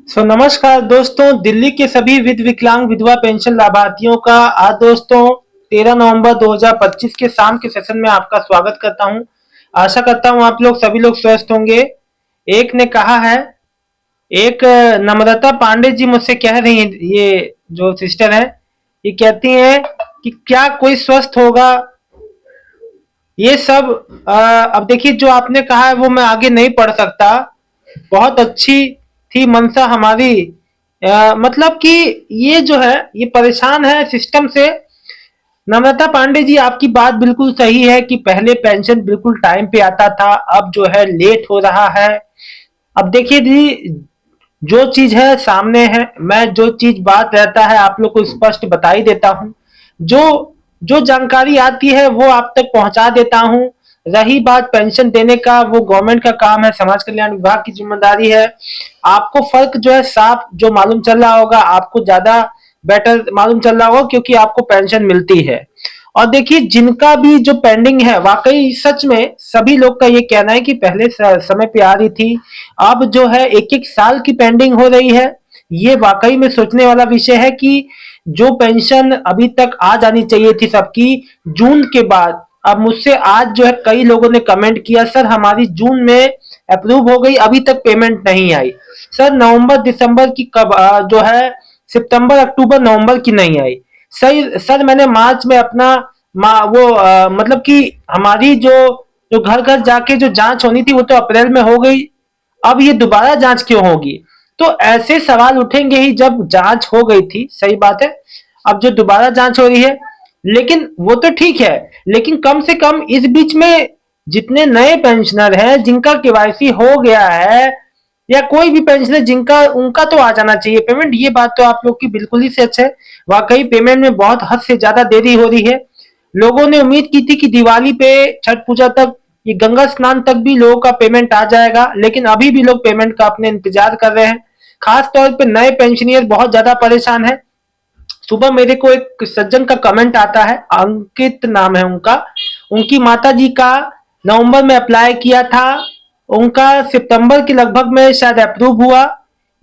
नमस्कार दोस्तों, दिल्ली के सभी विकलांग विधवा पेंशन लाभार्थियों का आज दोस्तों 13 नवंबर 2025 के शाम के सेशन में आपका स्वागत करता हूं। आशा करता हूं आप लोग सभी लोग स्वस्थ होंगे। एक ने कहा है, एक नम्रता पांडे जी मुझसे कह रही हैं, ये जो सिस्टर है ये कहती हैं कि क्या कोई स्वस्थ होगा ये सब। अब देखिए, जो आपने कहा है वो मैं आगे नहीं पढ़ सकता। बहुत अच्छी थी मंशा हमारी। मतलब कि ये जो है ये परेशान है सिस्टम से। नम्रता पांडे जी, आपकी बात बिल्कुल सही है कि पहले पेंशन बिल्कुल टाइम पे आता था, अब जो है लेट हो रहा है। अब देखिए जी, जो चीज है सामने है, मैं जो चीज बात रहता है आप लोग को स्पष्ट बता ही देता हूँ। जो जो जानकारी आती है वो आप तक पहुंचा देता हूँ। रही बात पेंशन देने का, वो गवर्नमेंट का काम है, समाज कल्याण विभाग की जिम्मेदारी है। आपको फर्क जो है साफ जो मालूम चल रहा होगा, आपको ज्यादा बेटर मालूम चल रहा होगा क्योंकि आपको पेंशन मिलती है। और देखिए, जिनका भी जो पेंडिंग है, वाकई सच में सभी लोग का ये कहना है कि पहले समय पे आ रही थी, अब जो है एक एक साल की पेंडिंग हो रही है। ये वाकई में सोचने वाला विषय है कि जो पेंशन अभी तक आ जानी चाहिए थी सबकी जून के बाद, अब मुझसे आज जो है कई लोगों ने कमेंट किया, सर हमारी जून में अप्रूव हो गई, अभी तक पेमेंट नहीं आई। सर नवंबर दिसंबर की कब जो है सितंबर अक्टूबर नवंबर की नहीं आई। सही सर, मैंने मार्च में अपना वो मतलब कि हमारी जो जो घर घर जाके जो जांच होनी थी वो तो अप्रैल में हो गई। अब ये दोबारा जांच क्यों होगी? तो ऐसे सवाल उठेंगे ही जब जांच हो गई थी, सही बात है। अब जो दोबारा जांच हो रही है, लेकिन वो तो ठीक है, लेकिन कम से कम इस बीच में जितने नए पेंशनर हैं जिनका केवाईसी हो गया है, या कोई भी पेंशनर जिनका, उनका तो आ जाना चाहिए पेमेंट। ये बात तो आप लोग की बिल्कुल ही सच है। वाकई पेमेंट में बहुत हद से ज्यादा देरी हो रही है। लोगों ने उम्मीद की थी कि दिवाली पे, छठ पूजा तक, ये गंगा स्नान तक भी लोगों का पेमेंट आ जाएगा, लेकिन अभी भी लोग पेमेंट का अपने इंतजार कर रहे हैं। खास तौर पे नए पेंशनियर बहुत ज्यादा परेशान है। सुबह मेरे को एक सज्जन का कमेंट आता है, अंकित नाम है उनका। उनकी माता जी का नवंबर में अप्लाई किया था, उनका सितंबर के लगभग में शायद अप्रूव हुआ।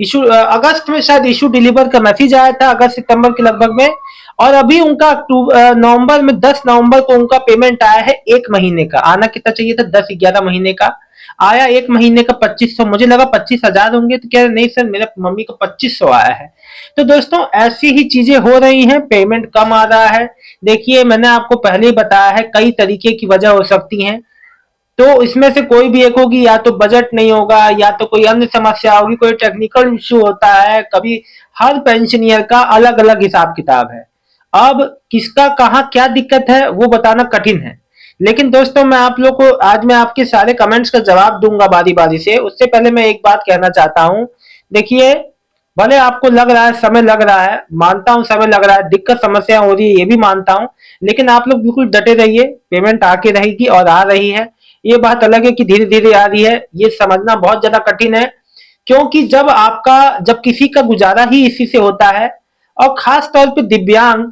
इशू अगस्त में शायद इशू डिलीवर का मैसेज आया था, अगस्त सितंबर के लगभग में। और अभी उनका नवंबर में 10 नवंबर को उनका पेमेंट आया है, एक महीने का। आना कितना चाहिए था, 10-11 महीने का आया। एक महीने का 2500, मुझे लगा 25,000 होंगे, तो कह रहे नहीं सर, मेरे मम्मी को 2500 आया है। तो दोस्तों ऐसी ही चीजें हो रही हैं, पेमेंट कम आ रहा है। देखिए, मैंने आपको पहले ही बताया है, कई तरीके की वजह हो सकती हैं। तो इसमें से कोई भी एक होगी, या तो बजट नहीं होगा, या तो कोई अन्य समस्या होगी, कोई टेक्निकल इश्यू होता है कभी। हर पेंशनियर का अलग अलग हिसाब किताब है। अब किसका कहाँ क्या दिक्कत है वो बताना कठिन है। लेकिन दोस्तों, मैं आप लोग को आज मैं आपके सारे कमेंट्स का जवाब दूंगा बारी बारी से। उससे पहले मैं एक बात कहना चाहता हूं। देखिए, भले आपको लग रहा है समय लग रहा है, मानता हूं समय लग रहा है, दिक्कत समस्या हो रही है ये भी मानता हूं, लेकिन आप लोग बिल्कुल डटे रहिए, पेमेंट आके रहेगी और आ रही है। ये बात अलग है कि धीरे धीरे आ रही है, ये समझना बहुत ज्यादा कठिन है। क्योंकि जब किसी का गुजारा ही इसी से होता है, और खास तौर पे दिव्यांग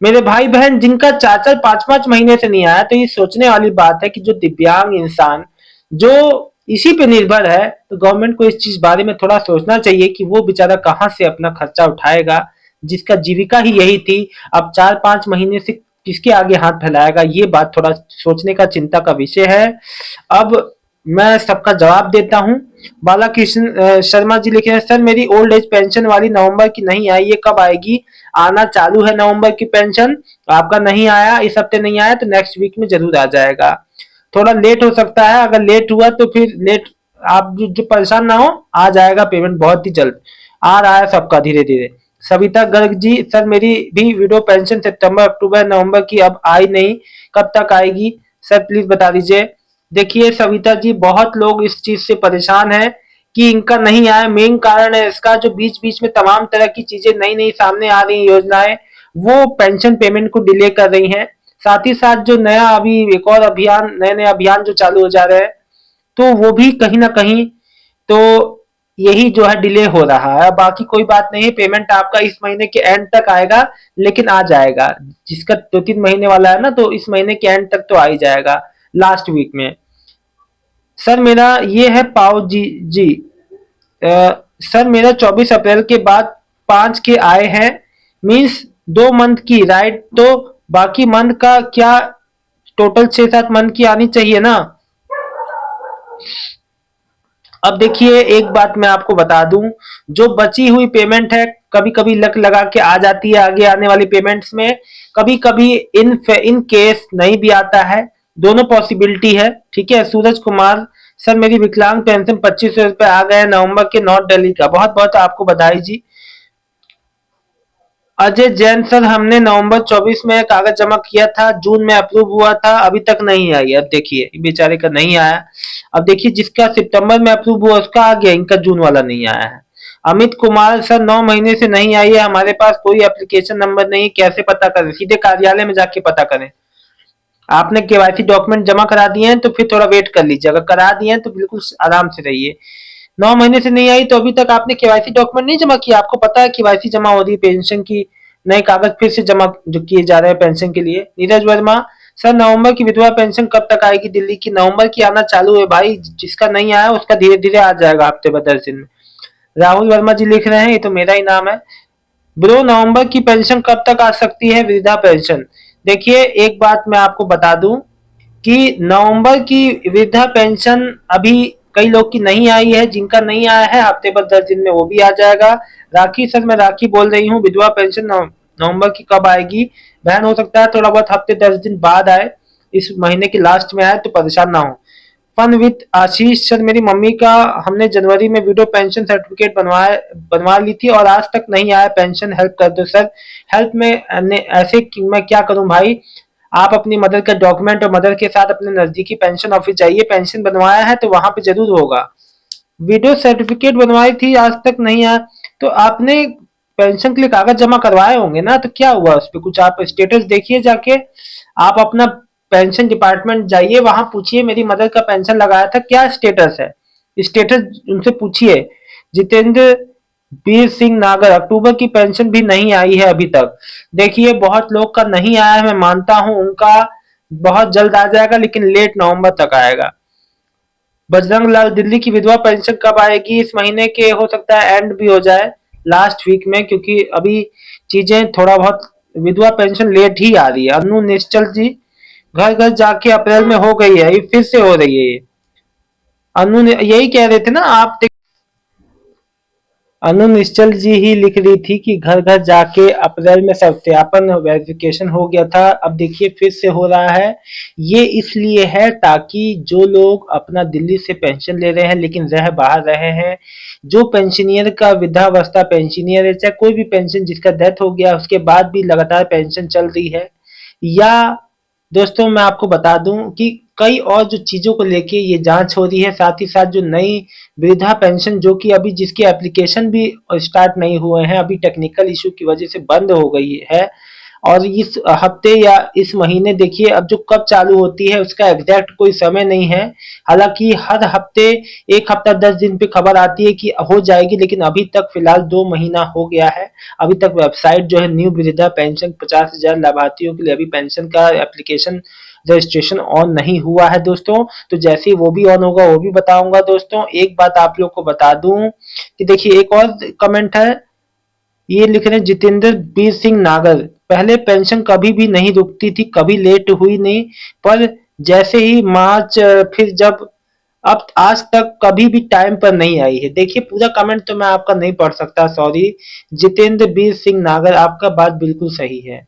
मेरे भाई बहन जिनका 4-4 5-5 महीने से नहीं आया, तो ये सोचने वाली बात है कि जो दिव्यांग इंसान जो इसी पे निर्भर है, तो गवर्नमेंट को इस चीज बारे में थोड़ा सोचना चाहिए कि वो बेचारा कहाँ से अपना खर्चा उठाएगा, जिसका जीविका ही यही थी। अब 4-5 महीने से किसके आगे हाथ फैलाएगा, ये बात थोड़ा सोचने का, चिंता का विषय है। अब मैं सबका जवाब देता हूँ। बालाकृष्ण शर्मा जी लिखे हैं, सर मेरी ओल्ड एज पेंशन वाली नवंबर की नहीं आई, ये कब आएगी? आना चालू है नवंबर की पेंशन। आपका नहीं आया, इस हफ्ते नहीं आया तो नेक्स्ट वीक में जरूर आ जाएगा। थोड़ा लेट हो सकता है, अगर लेट हुआ तो फिर लेट, आप जो परेशान ना हो, आ जाएगा पेमेंट बहुत ही जल्द। आ रहा है सबका धीरे धीरे। सविता गर्ग जी, सर मेरी भी विडो पेंशन सितंबर अक्टूबर नवंबर की अब आई नहीं, कब तक आएगी सर, प्लीज बता दीजिए। देखिए सविता जी, बहुत लोग इस चीज से परेशान हैं कि इनका नहीं आया। मेन कारण है इसका, जो बीच बीच में तमाम तरह की चीजें नई नई सामने आ रही योजनाएं, वो पेंशन पेमेंट को डिले कर रही हैं। साथ ही साथ जो नया अभी एक और अभियान, नए नए अभियान जो चालू हो जा रहे हैं, तो वो भी कहीं ना कहीं, तो यही जो है डिले हो रहा है। बाकी कोई बात नहीं है, पेमेंट आपका इस महीने के एंड तक आएगा, लेकिन आ जाएगा। जिसका 2-3 महीने वाला है ना, तो इस महीने के एंड तक तो आ ही जाएगा, लास्ट वीक में। सर मेरा ये है पाओ जी जी, सर मेरा 24 अप्रैल के बाद 5 के आए हैं, मीन्स 2 मंथ की, राइट? तो बाकी मंथ का क्या, टोटल 6-7 मंथ की आनी चाहिए ना। अब देखिए एक बात मैं आपको बता दूं, जो बची हुई पेमेंट है कभी कभी लक लगा के आ जाती है आगे आने वाली पेमेंट्स में, कभी कभी इन केस नहीं भी आता है, दोनों पॉसिबिलिटी है। ठीक है। सूरज कुमार, सर मेरी विकलांग पेंशन 2500 रुपए आ गए नवंबर के, नॉर्थ दिल्ली का, बहुत बहुत आपको बधाई जी। अजय जैन, सर हमने नवंबर 24 में कागज जमा किया था, जून में अप्रूव हुआ था, अभी तक नहीं आई। अब देखिए बेचारे का नहीं आया। अब देखिए जिसका सितंबर में अप्रूव हुआ उसका आ गया, इनका जून वाला नहीं आया है। अमित कुमार, सर 9 महीने से नहीं आई है, हमारे पास कोई एप्लीकेशन नंबर नहीं, कैसे पता करें? सीधे कार्यालय में जाके पता करें। आपने केवाईसी डॉक्यूमेंट जमा करा दिए हैं तो फिर थोड़ा वेट कर लीजिए, अगर करा दिए हैं तो बिल्कुल आराम से रहिए। 9 महीने से नहीं आई तो अभी तक आपने केवाईसी डॉक्यूमेंट नहीं जमा किया, आपको पता है केवाईसी जमा हो रही है पेंशन की, नए कागज फिर से जमा जो किए जा रहे हैं पेंशन के लिए। नीरज वर्मा, सर नवंबर की विधवा पेंशन कब तक आएगी दिल्ली की? नवंबर की आना चालू है भाई, जिसका नहीं आया उसका धीरे धीरे आ जाएगा हफ्ते ब 10 दिन में। राहुल वर्मा जी लिख रहे हैं, ये तो मेरा ही नाम है। ब्रो नवंबर की पेंशन कब तक आ सकती है वृद्धा पेंशन? देखिए एक बात मैं आपको बता दूं कि नवंबर की वृद्धा पेंशन अभी कई लोग की नहीं आई है, जिनका नहीं आया है हफ्ते पर 10 दिन में वो भी आ जाएगा। राखी, सर मैं राखी बोल रही हूँ, विधवा पेंशन नवंबर की कब आएगी? बहन हो सकता है थोड़ा बहुत हफ्ते 10 दिन बाद आए, इस महीने के लास्ट में आए तो परेशान ना हो। फन विद आशीष, सर मेरी मम्मी का हमने जनवरी में विडो पेंशन सर्टिफिकेट बनवा ली थी और आज तक नहीं आया पेंशन, हेल्प कर दो सर। हेल्प में ऐसे मैं क्या करूं भाई, आप अपनी मदर का डॉक्यूमेंट और मदर के साथ अपने नजदीकी पेंशन ऑफिस जाइए, पेंशन बनवाया है तो वहां पे जरूर होगा। विडो सर्टिफिकेट बनवाई थी आज तक नहीं आया, तो आपने पेंशन के लिए कागज जमा करवाए होंगे ना, तो क्या हुआ उस पर कुछ? आप स्टेटस देखिए जाके, आप अपना पेंशन डिपार्टमेंट जाइए, वहां पूछिए मेरी मदर का पेंशन लगाया था क्या स्टेटस है, स्टेटस उनसे पूछिए। जितेंद्र बीर सिंह नागर, अक्टूबर की पेंशन भी नहीं आई है अभी तक। देखिए बहुत लोग का नहीं आया है, मैं मानता हूं उनका बहुत जल्द आ जाएगा, लेकिन लेट नवंबर तक आएगा। बजरंग लाल, दिल्ली की विधवा पेंशन कब आएगी? इस महीने के हो सकता है एंड भी हो जाए, लास्ट वीक में, क्योंकि अभी चीजें थोड़ा बहुत, विधवा पेंशन लेट ही आ रही है। अनु निश्चल जी, घर घर जाके अप्रैल में हो गई है, ये फिर से हो रही है ये। अनु ने यही कह रहे थे ना आप, अनु निश्चल जी ही लिख रही थी कि घर घर जाके अप्रैल में सत्यापन वेरिफिकेशन हो गया था, अब देखिए फिर से हो रहा है। ये इसलिए है ताकि जो लोग अपना दिल्ली से पेंशन ले रहे हैं लेकिन रह बाहर रहे हैं, जो पेंशनियर का वृद्धावस्था पेंशनियर है, चाहे कोई भी पेंशन जिसका डेथ हो गया उसके बाद भी लगातार पेंशन चल रही है, या दोस्तों मैं आपको बता दूं कि कई और जो चीजों को लेके ये जांच हो रही है, साथ ही साथ जो नई वृद्धा पेंशन जो कि अभी जिसके एप्लीकेशन भी स्टार्ट नहीं हुए हैं, अभी टेक्निकल इशू की वजह से बंद हो गई है, और इस हफ्ते या इस महीने देखिए अब जो कब चालू होती है उसका एग्जैक्ट कोई समय नहीं है। हालांकि हर हफ्ते, एक हफ्ता 10 दिन पे खबर आती है कि हो जाएगी, लेकिन अभी तक फिलहाल 2 महीना हो गया है, अभी तक वेबसाइट जो है न्यू वृद्धा पेंशन 50,000 लाभार्थियों के लिए अभी पेंशन का एप्लीकेशन रजिस्ट्रेशन ऑन नहीं हुआ है दोस्तों। तो जैसे ही वो भी ऑन होगा वो भी बताऊंगा दोस्तों। एक बात आप लोग को बता दूं कि देखिए एक और कमेंट है, ये लिख रहे हैं जितेंद्र बीर सिंह नागर, पहले पेंशन कभी भी नहीं रुकती थी, कभी लेट हुई नहीं, पर जैसे ही मार्च फिर जब, अब आज तक कभी भी टाइम पर नहीं आई है। देखिए पूरा कमेंट तो मैं आपका नहीं पढ़ सकता, सॉरी। जितेंद्र बीर सिंह नागर, आपका बात बिल्कुल सही है,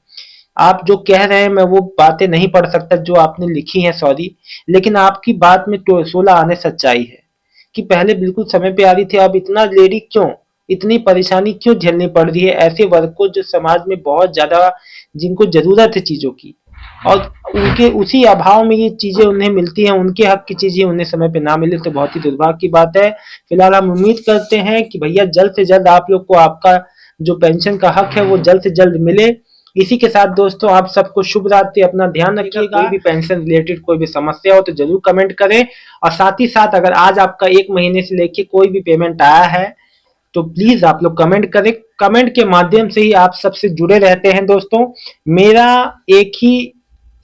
आप जो कह रहे हैं मैं वो बातें नहीं पढ़ सकता जो आपने लिखी है, सॉरी, लेकिन आपकी बात में तो 16 आने सच्चाई है कि पहले बिल्कुल समय पे आ रही थी, अब इतना लेडी क्यों, इतनी परेशानी क्यों झेलनी पड़ रही है ऐसे वर्ग को जो समाज में बहुत ज्यादा, जिनको जरूरत है चीजों की, और उनके उसी अभाव में ये चीजें उन्हें मिलती हैं, उनके हक की चीजें उन्हें समय पे ना मिले तो बहुत ही दुर्भाग्य की बात है। फिलहाल हम उम्मीद करते हैं कि भैया जल्द से जल्द आप लोग को आपका जो पेंशन का हक है वो जल्द से जल्द मिले। इसी के साथ दोस्तों आप सबको शुभ रात्रि, अपना ध्यान रखिएगा। कोई भी पेंशन रिलेटेड कोई भी समस्या हो तो जरूर कमेंट करें, और साथ ही साथ अगर आज आपका 1 महीने से लेके कोई भी पेमेंट आया है तो प्लीज आप लोग कमेंट करें, कमेंट के माध्यम से ही आप सबसे जुड़े रहते हैं दोस्तों। मेरा एक ही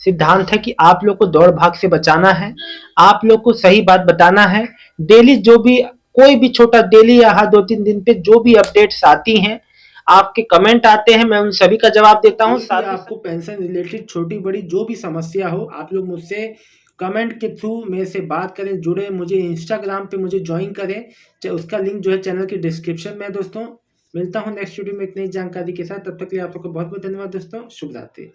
सिद्धांत है कि आप लोग को दौड़ भाग से बचाना है, आप लोग को सही बात बताना है, डेली जो भी कोई भी छोटा डेली या हर 2-3 दिन पे जो भी अपडेट्स आती हैं, आपके कमेंट आते हैं, मैं उन सभी का जवाब देता हूँ। साथ ही आपको पेंशन रिलेटेड छोटी बड़ी जो भी समस्या हो, आप लोग मुझसे कमेंट के थ्रू मेरे से बात करें, जुड़े, मुझे इंस्टाग्राम पे मुझे ज्वाइन करें, उसका लिंक जो है चैनल की डिस्क्रिप्शन में है दोस्तों। मिलता हूँ नेक्स्ट वीडियो में एक नई जानकारी के साथ, तब तक के लिए आप लोग को बहुत बहुत धन्यवाद दोस्तों। शुभ रात्रि।